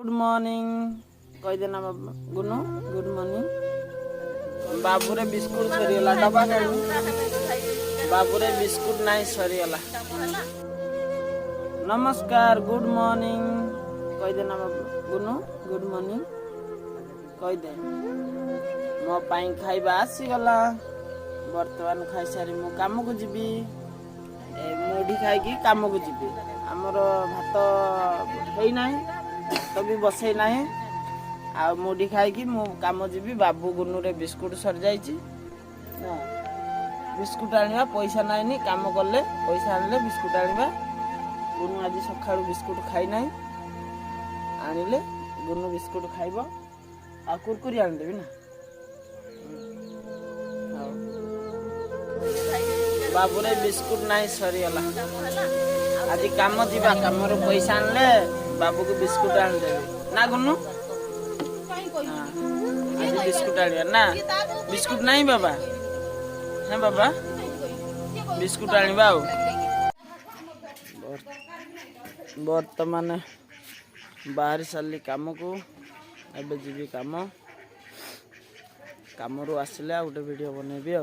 Good morning कह देना बाबा गुनु good morning. बाबूरे biscuit सरीगला डब्बा खाई बाबूरे बिस्कुट नहीं सरीगला। नमस्कार गुड मॉर्निंग कह देना बाबा गुनु गुड मॉर्निंग कह दे। मो पाई खाइबा आसीगला बर्तमान खाई सारी मु काम को जीवी मुढ़ी खाई काम को जीवी। आमर भात है नहीं तो भी बसई ना आ मुढ़ी खाई मु काम जीवी। बाबू गुनु रे बिस्कुट सर जाइए बिस्कुट आनिबा पैसा नहीं काम कले पैसा आनिले बिस्कुट आनिबा। गुनु आज सकाळु बिस्कुट खाई ना आनिले गुनु बिस्कुट खाइब आ कुरकुरी आनिदेबी ना। बाबूरे बिस्कुट नहीं सरीगला आज काम जीवा काम पैसा आनले बाबू को बिस्कुट आनिदेबी ना गुनु। आज बिस्कुट आनिबा ना बिस्कुट नहीं बाबा है बाबा बिस्कुट आनिबा। बर्तमान बाहर सारी काम को एबे जीवी काम काम रू आसिले गोटे वीडियो बनैबी।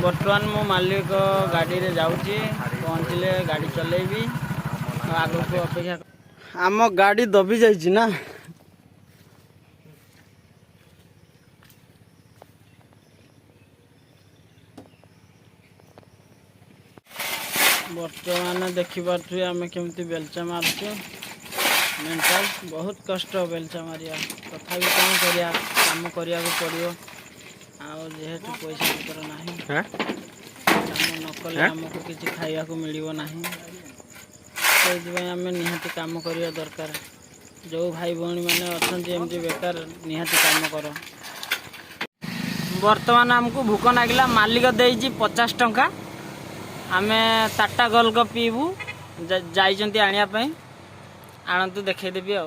बर्तमान मो मालिक गाड़ी रे जाऊँगी पहुँचले गाड़ी चलेबी आग को अपेक्षा। आम गाड़ी दबी जाइए ना बर्तमान देखिपे आम केमती बेलचा मार्चु मेंटल बहुत कष्ट बेलचा मारिया तथा कौन करिया काम करिया को पड़ो जेहेतु पैसा पत्र ना काम नकले आमको किसी खाइबा को मिलिबो नाही से आम निहाती काम करिया दरकार। जो भाई भौणी मैंने अच्छा एमती बेकार निहाती काम कर। बर्तमान आमको भूक नागिला मालिक देजी 50 टंका आम टाटा गोल्ड पीबू जाइंट आने आणतु देखदेवी आ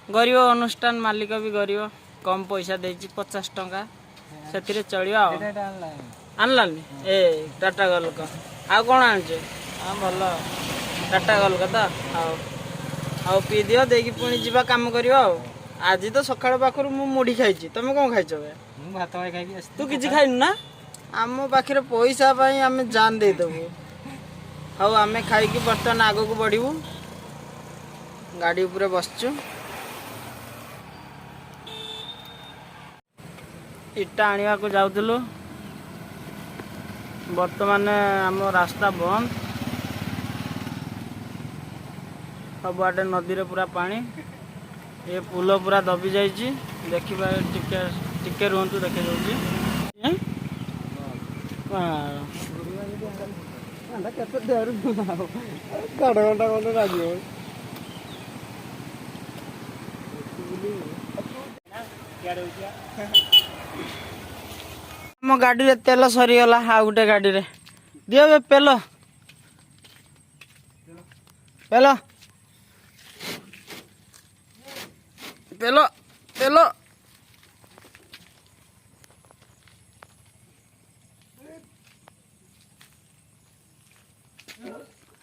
गरीब अनुष्ठान मालिक भी गरीब कम पैसा देची 50 टंका से चलिया आनलानी ए टाटा गोल्ड का आ कौन आनचे भल टाटा गोल्ड का तो आउ पी दियो देकी पुणी जीवा काम करियो। आज तो सकाळ पाखर मु मुढ़ी खाई तुम कौन खाइछ बे भात खाई तू किछि खाइनु ना आम पाखे पैसा आम जान दे देबू। हाँ आम खाई बर्तमान आग को बढ़ू गाड़ी उपरे बसचु इटा आनिबा को जाउथलो। बर्तमान आम रास्ता बंद सब आटे नदी रे पूरा पानी ये पुल पूरा दबी जाइए देखा टिके रुहतु देखे जाऊँगी आम गाड़ी रे तेल सरीगला आ गोटे गाड़ी रे दियो बे पेल पेल पेल पेल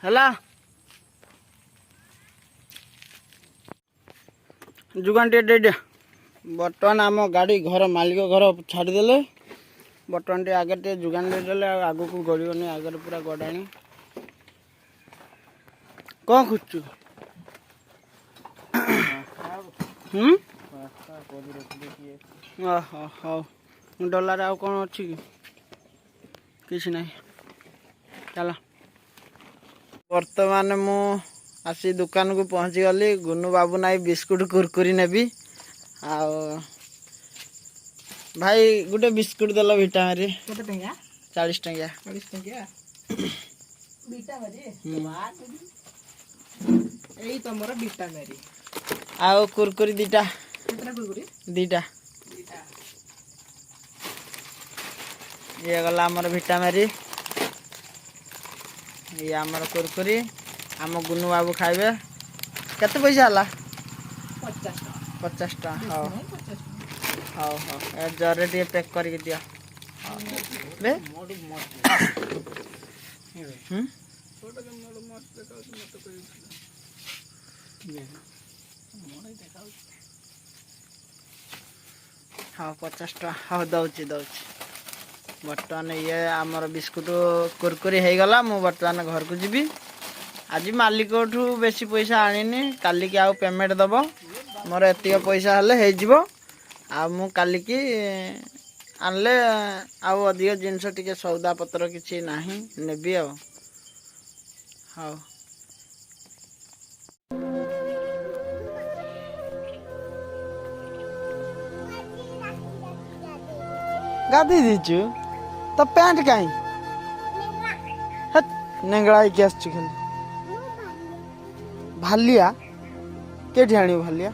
हला जुगान टे दे। बर्तमान आम गाड़ी घर मालिक घर छाड़देले बर्तमान टे आगे टे जुगान देदेले आग को गड़बनी आगे पूरा गड़ाणी कौन खोजु हाँ डलार आउ कौन अच्छी कि ना चल। बर्तमान मु आसी दुकान को पहुँची गली गुनु बाबू नाई बिस्कुट कुरकुरी नेबी आ भाई गोटे बिस्कुट देल विटामिन 40 टंकिया आओ कुरकुरी दीटा दीटा ये गला आमर विटामिन ये आमर कुरकुरी आम गुनु बाबू खाइबे केते पैसा हला 50 टका हाँ हाँ हाँ जरे टे पैक करके दिया बे हाँ 50 टका हाँ दौची बर्तमान ये आमर बिस्कुट कुरकुरी हो गला मु बर्तमान घर को जीवी आज मालिक बेसी पैसा आनी काली की आउ पेमेंट दब मोर एत पैसा हेल्ले आ मु काली की आनले आउ अधिक जिनस टिके सौदा पत्र किसी ना नेबी आ हाँ गाधी दीचु तो पैंट कहीं नेंगड़ा के आसचु खाली भालिया केठी आनी भालिया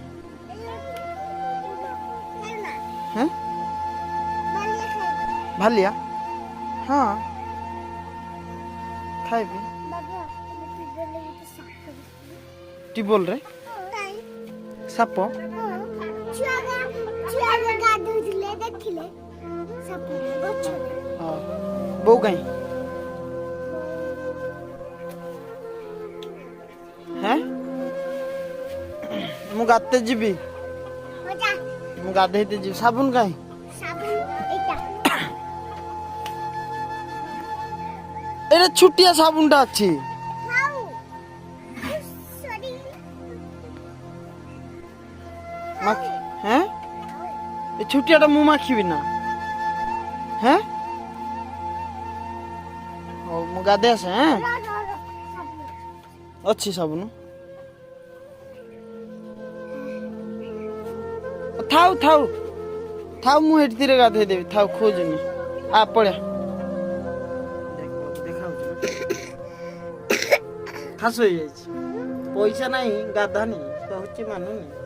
हैं भालिया हाँ खाइबी टिबोल रे साप बो कहीं हैं मु गाते जीवी मु गाधेते जीवी साबुन कहीं एरे छुटिया साबुनटा अच्छी हैं ए छुटियाटा मु माखिबी ना हैं मु गाधे आसे हैं अच्छी साबुन थाउ थाउ थाउ मु हेटी रे गाधे देबी थाउ खोजनी आ पड़े खास हो पैसा नहीं गाधा नहीं तो हूँ मानुनी